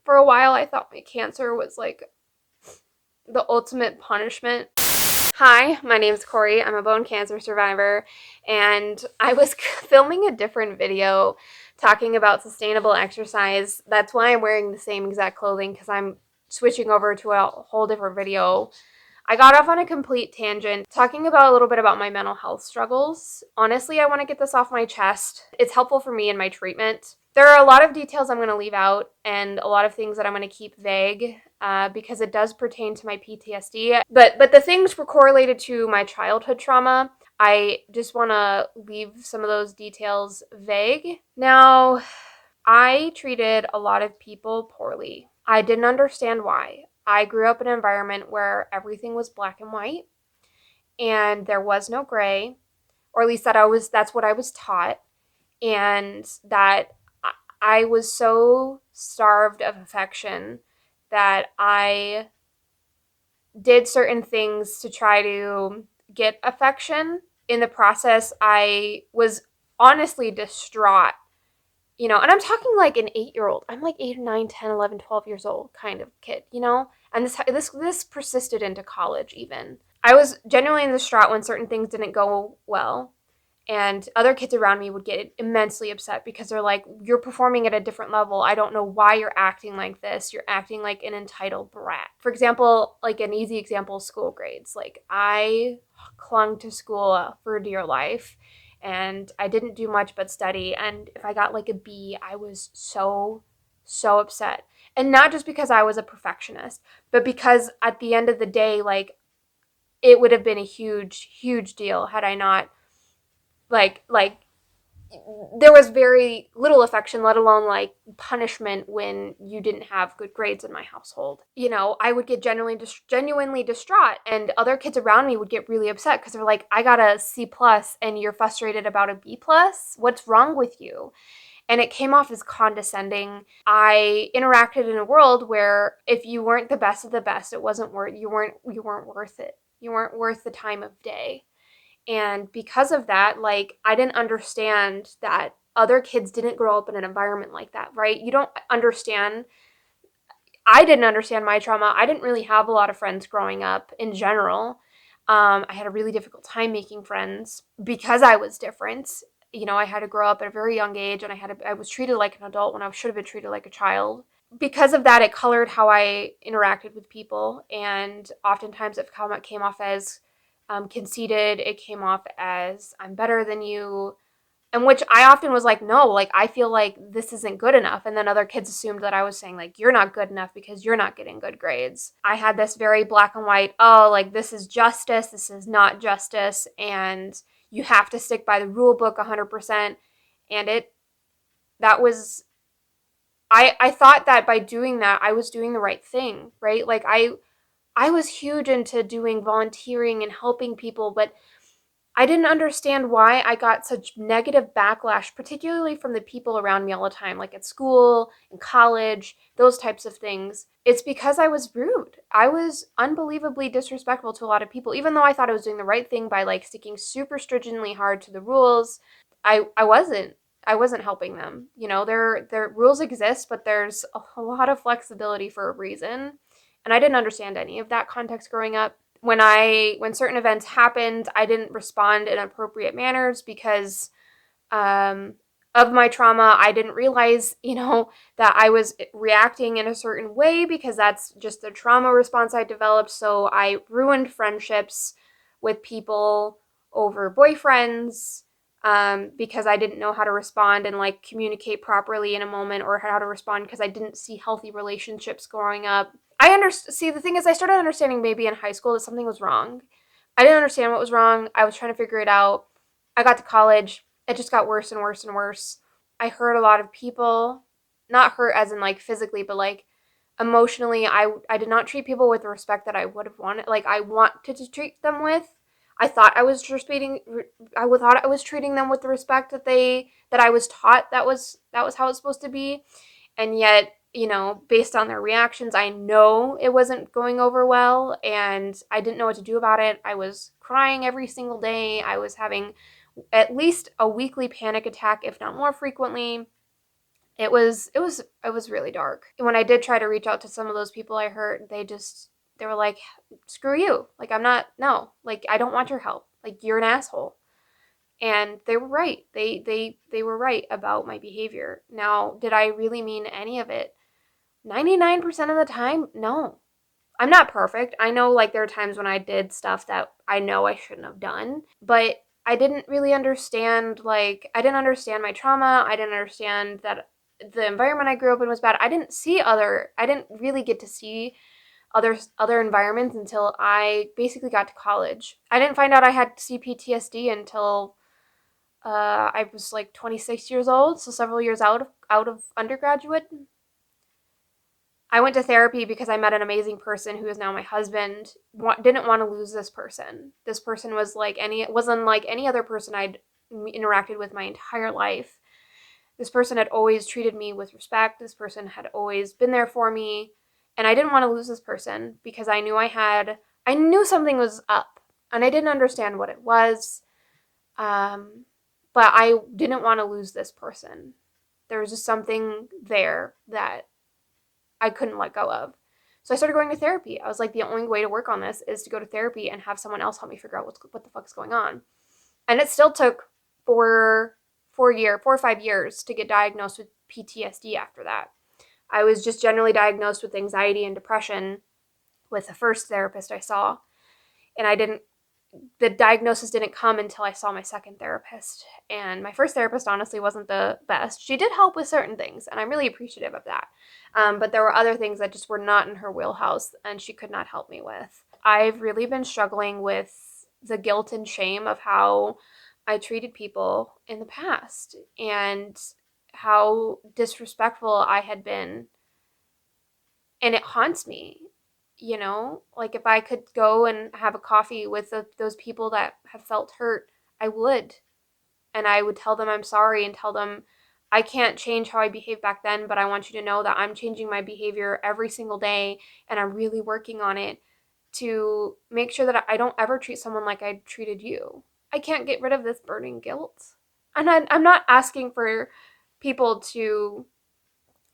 For a while, I thought my cancer was like the ultimate punishment. Hi, my name's Corey. I'm a bone cancer survivor, and I was filming a different video talking about sustainable exercise. That's why I'm wearing the same exact clothing, because I'm switching over to a whole different video. I got off on a complete tangent talking about a little bit about my mental health struggles. Honestly, I want to get this off my chest. It's helpful for me in my treatment. There are a lot of details I'm going to leave out and a lot of things that I'm going to keep vague because it does pertain to my PTSD. But the things were correlated to my childhood trauma. I just want to leave some of those details vague. Now, I treated a lot of people poorly. I didn't understand why. I grew up in an environment where everything was black and white and there was no gray, or at least that's what I was taught, and that I was so starved of affection that I did certain things to try to get affection. In the process, I was honestly distraught. And I'm talking like an 8-year-old. I'm like 8, 9, 10, 11, 12 years old kind of kid, And this persisted into college even. I was genuinely distraught when certain things didn't go well. And other kids around me would get immensely upset because they're like, you're performing at a different level. I don't know why you're acting like this. You're acting like an entitled brat. For example, like an easy example, school grades. Like I clung to school for dear life and I didn't do much but study. And if I got like a B, I was so upset. And not just because I was a perfectionist, but because at the end of the day, like it would have been a huge deal had I not like there was very little affection, let alone like punishment when you didn't have good grades in my household. I would get genuinely distraught, and other kids around me would get really upset because they're like, I got a C plus and you're frustrated about a B plus. What's wrong with you? And it came off as condescending. I interacted in a world where if you weren't the best of the best, it wasn't worth you weren't worth it. You weren't worth the time of day. And because of that, like, I didn't understand that other kids didn't grow up in an environment like that, right? You don't understand. I didn't understand my trauma. I didn't really have a lot of friends growing up in general. I had a really difficult time making friends because I was different. I had to grow up at a very young age, and I was treated like an adult when I should have been treated like a child. Because of that, it colored how I interacted with people, and oftentimes it came off as conceited. It came off as I'm better than you, and which I often was like, no, like I feel like this isn't good enough. And then other kids assumed that I was saying like, you're not good enough because you're not getting good grades. I had this very black and white, oh, like this is justice, this is not justice, and you have to stick by the rule book 100%. And that was I thought that by doing that, I was doing the right thing, right? Like I was huge into doing volunteering and helping people, but I didn't understand why I got such negative backlash, particularly from the people around me all the time, like at school, in college, those types of things. It's because I was rude. I was unbelievably disrespectful to a lot of people, even though I thought I was doing the right thing by like sticking super stringently hard to the rules. I wasn't. I wasn't helping them. Their rules exist, but there's a lot of flexibility for a reason. And I didn't understand any of that context growing up. When certain events happened, I didn't respond in appropriate manners because of my trauma. I didn't realize, that I was reacting in a certain way because that's just the trauma response I developed. So I ruined friendships with people over boyfriends because I didn't know how to respond and like communicate properly in a moment, or how to respond because I didn't see healthy relationships growing up. See, the thing is, I started understanding maybe in high school that something was wrong. I didn't understand what was wrong. I was trying to figure it out. I got to college. It just got worse and worse and worse. I hurt a lot of people. Not hurt as in like physically, but like emotionally. I did not treat people with the respect that I would have wanted. Like I wanted to treat them with. I thought I was treating them with the respect that I was taught that was how it was supposed to be. And yet, based on their reactions, I know it wasn't going over well, and I didn't know what to do about it. I was crying every single day. I was having at least a weekly panic attack, if not more frequently. it was really dark. When I did try to reach out to some of those people I hurt, they were like, screw you. Like, I'm not, no, like, I don't want your help. Like, you're an asshole. And they were right. They were right about my behavior. Now, did I really mean any of it? 99% of the time, no. I'm not perfect. I know, like, there are times when I did stuff that I know I shouldn't have done, but I didn't really understand, like, I didn't understand my trauma. I didn't understand that the environment I grew up in was bad. I didn't really get to see other environments until I basically got to college. I didn't find out I had CPTSD until I was like 26 years old, so several years out of undergraduate. I went to therapy because I met an amazing person who is now my husband. Didn't want to lose this person. This person was unlike any other person I'd interacted with my entire life. This person had always treated me with respect. This person had always been there for me, and I didn't want to lose this person because I knew something was up, and I didn't understand what it was. But I didn't want to lose this person. There was just something there that I couldn't let go of. So I started going to therapy. I was like, the only way to work on this is to go to therapy and have someone else help me figure out what the fuck's going on. And it still took 4 or 5 years to get diagnosed with PTSD after that. I was just generally diagnosed with anxiety and depression with the first therapist I saw. And the diagnosis didn't come until I saw my second therapist. And my first therapist honestly wasn't the best. She did help with certain things, and I'm really appreciative of that. But there were other things that just were not in her wheelhouse, and she could not help me with. I've really been struggling with the guilt and shame of how I treated people in the past and how disrespectful I had been. And it haunts me. Like, if I could go and have a coffee with those people that have felt hurt, I would. And I would tell them I'm sorry and tell them I can't change how I behaved back then, but I want you to know that I'm changing my behavior every single day and I'm really working on it to make sure that I don't ever treat someone like I treated you. I can't get rid of this burning guilt. And I'm not asking for people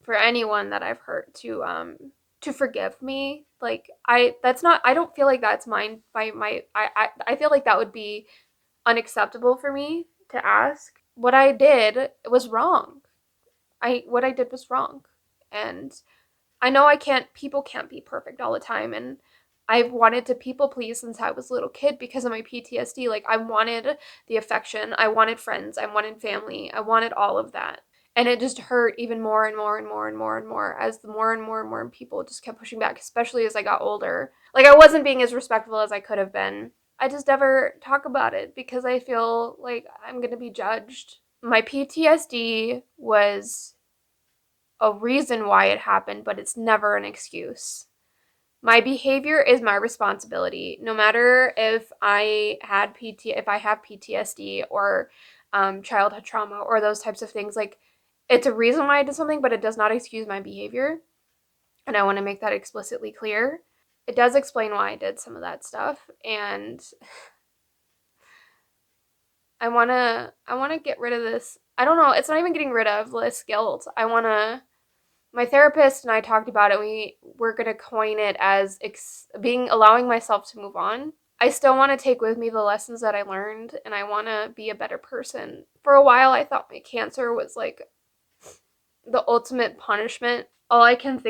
for anyone that I've hurt to forgive me. Like, I don't feel like that's mine by I feel like that would be unacceptable for me to ask. What I did was wrong. What I did was wrong. And I know people can't be perfect all the time, and I've wanted to people please since I was a little kid because of my PTSD. Like, I wanted the affection, I wanted friends, I wanted family, I wanted all of that. And it just hurt even more and more and more and more and more as the more and more and more people just kept pushing back, especially as I got older. Like, I wasn't being as respectful as I could have been. I just never talk about it because I feel like I'm going to be judged. My PTSD was a reason why it happened, but it's never an excuse. My behavior is my responsibility. No matter if I have PTSD or childhood trauma or those types of things, like, it's a reason why I did something, but it does not excuse my behavior. And I want to make that explicitly clear. It does explain why I did some of that stuff, and I want to get rid of this. I don't know, it's not even getting rid of this guilt. My therapist and I talked about it. We're going to coin it as allowing myself to move on. I still want to take with me the lessons that I learned, and I want to be a better person. For a while, I thought my cancer was like the ultimate punishment. All I could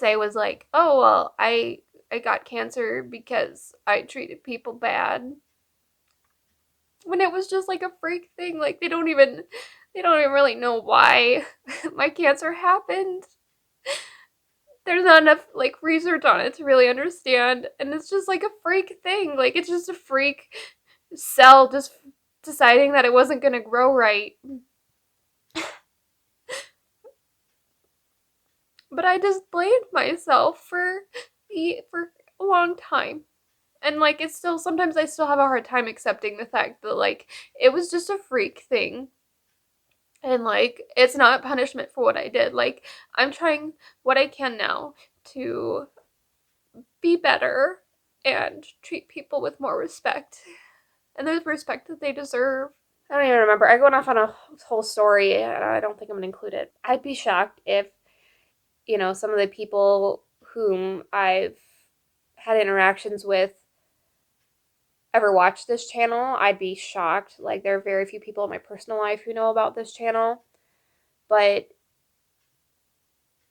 say was like, oh, well, I got cancer because I treated people bad. When it was just like a freak thing. Like, they don't even really know why my cancer happened. There's not enough like research on it to really understand, and it's just like a freak thing. Like, it's just a freak cell just deciding that it wasn't going to grow right. But I just blamed myself for a long time. And like, it's still, sometimes I still have a hard time accepting the fact that like it was just a freak thing. And like, it's not punishment for what I did. Like, I'm trying what I can now to be better and treat people with more respect and the respect that they deserve. I don't even remember. I went off on a whole story, and I don't think I'm gonna include it. I'd be shocked if, some of the people whom I've had interactions with ever watch this channel. I'd be shocked. Like, there are very few people in my personal life who know about this channel. But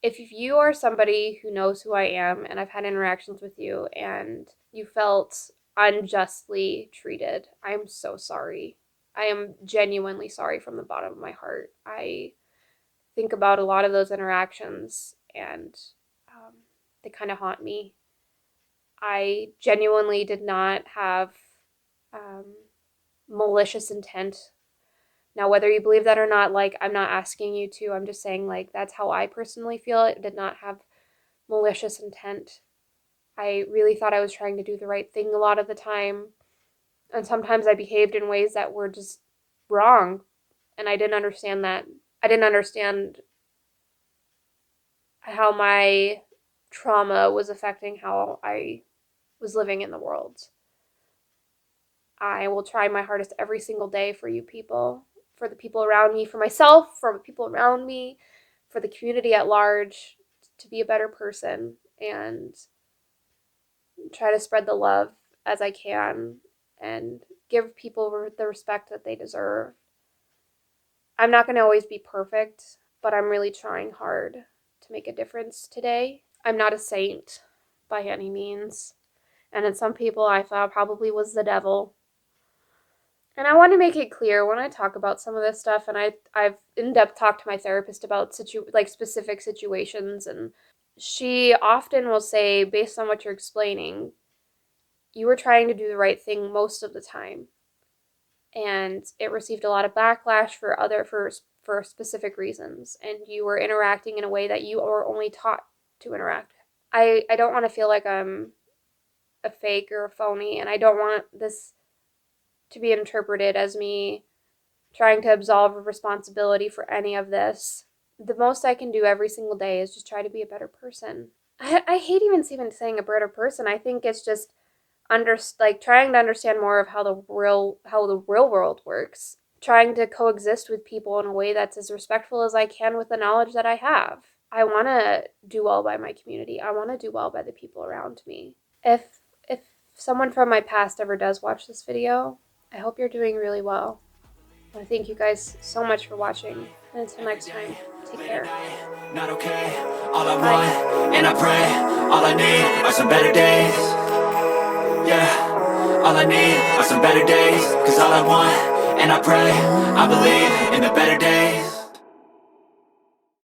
if you are somebody who knows who I am and I've had interactions with you and you felt unjustly treated, I'm so sorry. I am genuinely sorry from the bottom of my heart. I think about a lot of those interactions and they kind of haunt me. I genuinely did not have malicious intent. Now, whether you believe that or not, like, I'm not asking you to. I'm just saying, like, that's how I personally feel. It did not have malicious intent. I really thought I was trying to do the right thing a lot of the time. And sometimes I behaved in ways that were just wrong. And I didn't understand that. I didn't understand how my trauma was affecting how I was living in the world. I will try my hardest every single day for you people, for the people around me, for myself, for the people around me, for the community at large, to be a better person and try to spread the love as I can and give people the respect that they deserve. I'm not going to always be perfect, but I'm really trying hard to make a difference today. I'm not a saint by any means. And in some people, I thought probably was the devil. And I want to make it clear when I talk about some of this stuff, and I've in-depth talked to my therapist about specific situations, and she often will say, based on what you're explaining, you were trying to do the right thing most of the time, and it received a lot of backlash for specific reasons, and you were interacting in a way that you were only taught to interact. I don't want to feel like I'm a fake or a phony, and I don't want this to be interpreted as me trying to absolve responsibility for any of this. The most I can do every single day is just try to be a better person. I hate even saying a better person. I think it's just trying to understand more of how the real world works. Trying to coexist with people in a way that's as respectful as I can with the knowledge that I have. I want to do well by my community. I want to do well by the people around me. If someone from my past ever does watch this video, I hope you're doing really well. I thank you guys so much for watching. And until next time, take care. Not okay, all I want, and I pray, all I need are some better days. Yeah, all I need are some better days. Cause all I want, and I pray, I believe in the better days.